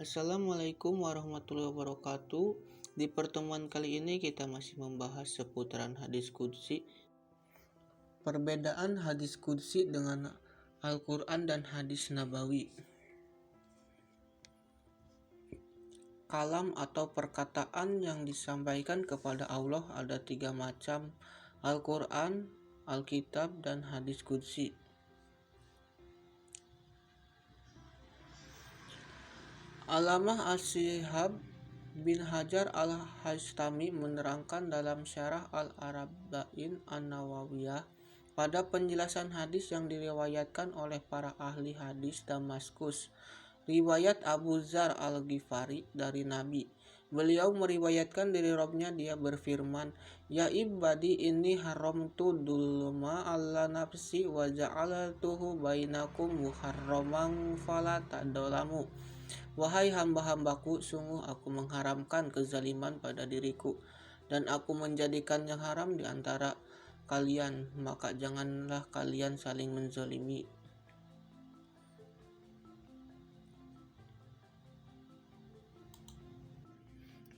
Assalamualaikum warahmatullahi wabarakatuh. Di pertemuan kali ini kita masih membahas seputaran hadis qudsi. Perbedaan hadis qudsi dengan Al-Quran dan hadis nabawi. Kalam atau perkataan yang disampaikan kepada Allah ada 3 macam: Al-Quran, Alkitab, dan hadis qudsi. Allamah Ash-Shihab bin Hajar al-Haytami menerangkan dalam Syarah Al-Arba'in An-Nawawiyah pada penjelasan hadis yang diriwayatkan oleh para ahli hadis Damaskus, riwayat Abu Dzar al-Ghifari dari Nabi. Beliau meriwayatkan dari Rabbnya, dia berfirman, "Ya ibadi, inni haramtu dzulma 'ala nafsi wa ja'altuhu bainakum muharraman fala tadzalamu." Wahai hamba-hambaku, sungguh aku mengharamkan kezaliman pada diriku, dan aku menjadikannya haram di antara kalian, maka janganlah kalian saling menzalimi.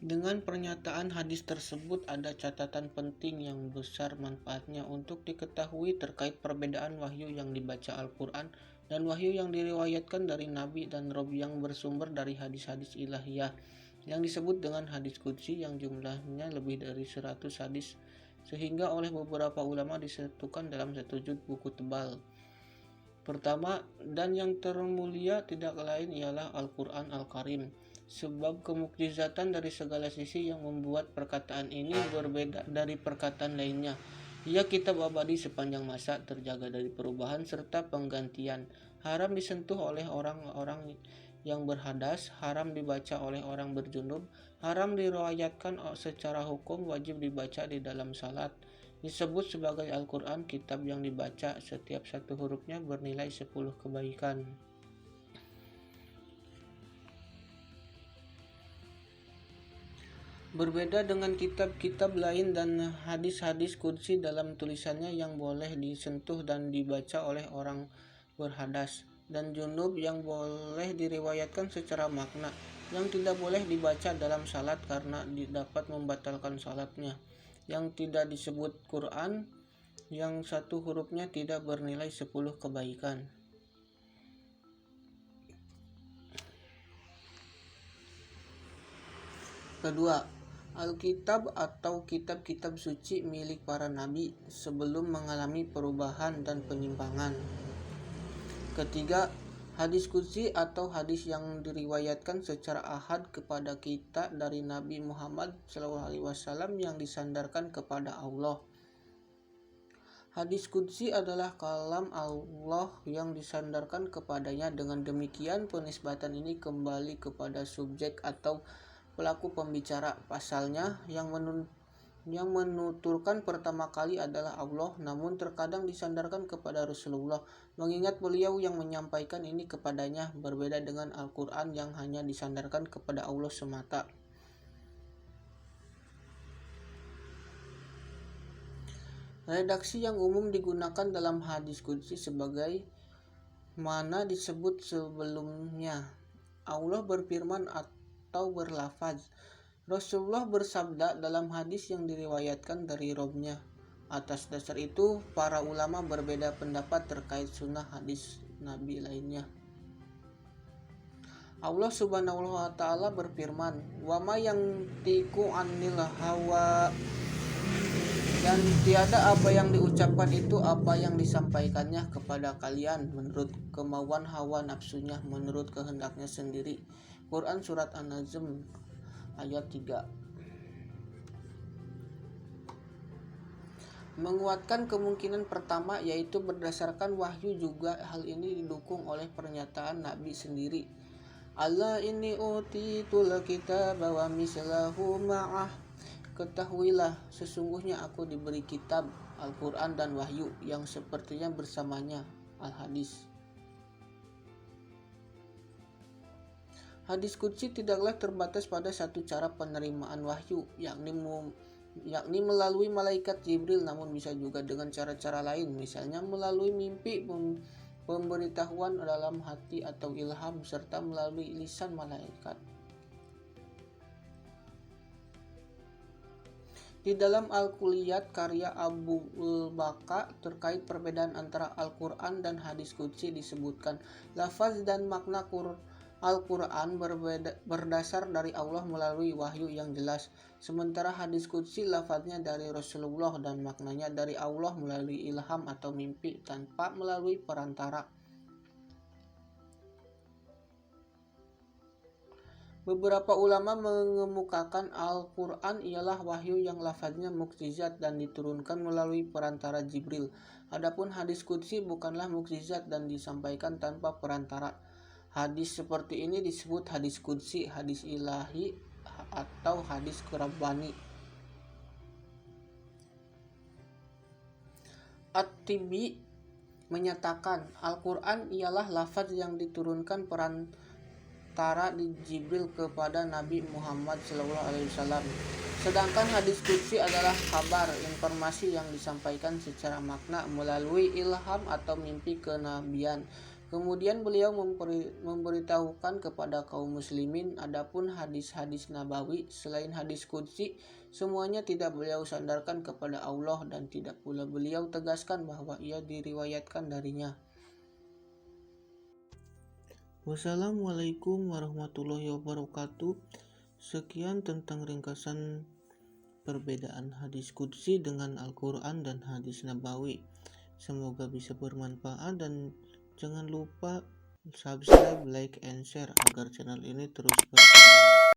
Dengan pernyataan hadis tersebut ada catatan penting yang besar manfaatnya untuk diketahui terkait perbedaan wahyu yang dibaca Al-Quran dan wahyu yang diriwayatkan dari Nabi dan Rabb yang bersumber dari hadis-hadis ilahiyah yang disebut dengan hadis qudsi, yang jumlahnya lebih dari 100 hadis, sehingga oleh beberapa ulama disatukan dalam satu juz buku tebal. Pertama dan yang termulia tidak lain ialah Al-Quran Al-Karim, sebab kemukjizatan dari segala sisi yang membuat perkataan ini berbeda dari perkataan lainnya. Ia kitab abadi sepanjang masa, terjaga dari perubahan serta penggantian, haram disentuh oleh orang-orang yang berhadas, haram dibaca oleh orang berjunub, haram diriwayatkan secara hukum, wajib dibaca di dalam salat. Disebut sebagai Al-Quran, kitab yang dibaca setiap satu hurufnya bernilai 10 kebaikan. Berbeda dengan kitab-kitab lain dan hadis-hadis qudsi dalam tulisannya yang boleh disentuh dan dibaca oleh orang berhadas dan junub, yang boleh diriwayatkan secara makna, yang tidak boleh dibaca dalam salat karena dapat membatalkan salatnya, yang tidak disebut Quran, yang satu hurufnya tidak bernilai 10 kebaikan. Kedua, Alkitab atau kitab-kitab suci milik para nabi sebelum mengalami perubahan dan penyimpangan. Ketiga, hadis qudsi atau hadis yang diriwayatkan secara ahad kepada kita dari Nabi Muhammad SAW yang disandarkan kepada Allah. Hadis qudsi adalah kalam Allah yang disandarkan kepadanya. Dengan demikian, penisbatan ini kembali kepada subjek atau pelaku pembicara. Pasalnya, yang menuturkan pertama kali adalah Allah, namun terkadang disandarkan kepada Rasulullah, mengingat beliau yang menyampaikan ini kepadanya, berbeda dengan Al-Quran yang hanya disandarkan kepada Allah semata. Redaksi yang umum digunakan dalam hadis qudsi sebagai mana disebut sebelumnya. Allah berfirman atau berlafaz. Rasulullah bersabda dalam hadis yang diriwayatkan dari Rabbnya. Atas dasar itu, para ulama berbeda pendapat terkait sunnah hadis Nabi lainnya. Allah Subhanahu wa ta'ala berfirman, "Wa ma yantiqu 'anil hawa," dan tiada apa yang diucapkan itu apa yang disampaikannya kepada kalian menurut kemauan hawa nafsunya, menurut kehendaknya sendiri. Quran Surat An-Najm ayat 3. Menguatkan kemungkinan pertama, yaitu berdasarkan wahyu, juga hal ini didukung oleh pernyataan Nabi sendiri. "Allah inni utitul kitaba wa mislahu ma'ah." Ketahuilah, sesungguhnya aku diberi kitab, Al-Quran dan wahyu yang sepertinya bersamanya. Al-Hadis. Hadis qudsi tidaklah terbatas pada satu cara penerimaan wahyu, yakni melalui malaikat Jibril, namun bisa juga dengan cara-cara lain, misalnya melalui mimpi, pemberitahuan dalam hati atau ilham, serta melalui lisan malaikat. Di dalam Al-Kulliyat karya Abu Baka terkait perbedaan antara Al-Quran dan hadis qudsi disebutkan, lafaz dan makna Al-Quran berdasar dari Allah melalui wahyu yang jelas, sementara hadis qudsi lafaznya dari Rasulullah dan maknanya dari Allah melalui ilham atau mimpi tanpa melalui perantara. Beberapa ulama mengemukakan Al-Quran ialah wahyu yang lafaznya mukjizat dan diturunkan melalui perantara Jibril. Adapun hadis qudsi bukanlah mukjizat dan disampaikan tanpa perantara. Hadis seperti ini disebut hadis qudsi, hadis ilahi, atau hadis rabbani. At-Tibi menyatakan Al-Quran ialah lafaz yang diturunkan perantara di Jibril kepada Nabi Muhammad SAW. Sedangkan hadis qudsi adalah kabar, informasi yang disampaikan secara makna melalui ilham atau mimpi kenabian. Kemudian beliau memberitahukan kepada kaum muslimin. Adapun hadis-hadis nabawi selain hadis qudsi, semuanya tidak beliau sandarkan kepada Allah dan tidak pula beliau tegaskan bahwa ia diriwayatkan darinya. Wassalamualaikum warahmatullahi wabarakatuh. Sekian tentang ringkasan perbedaan hadis qudsi dengan Al-Quran dan hadis nabawi. Semoga bisa bermanfaat dan jangan lupa subscribe, like, and share agar channel ini terus berkembang.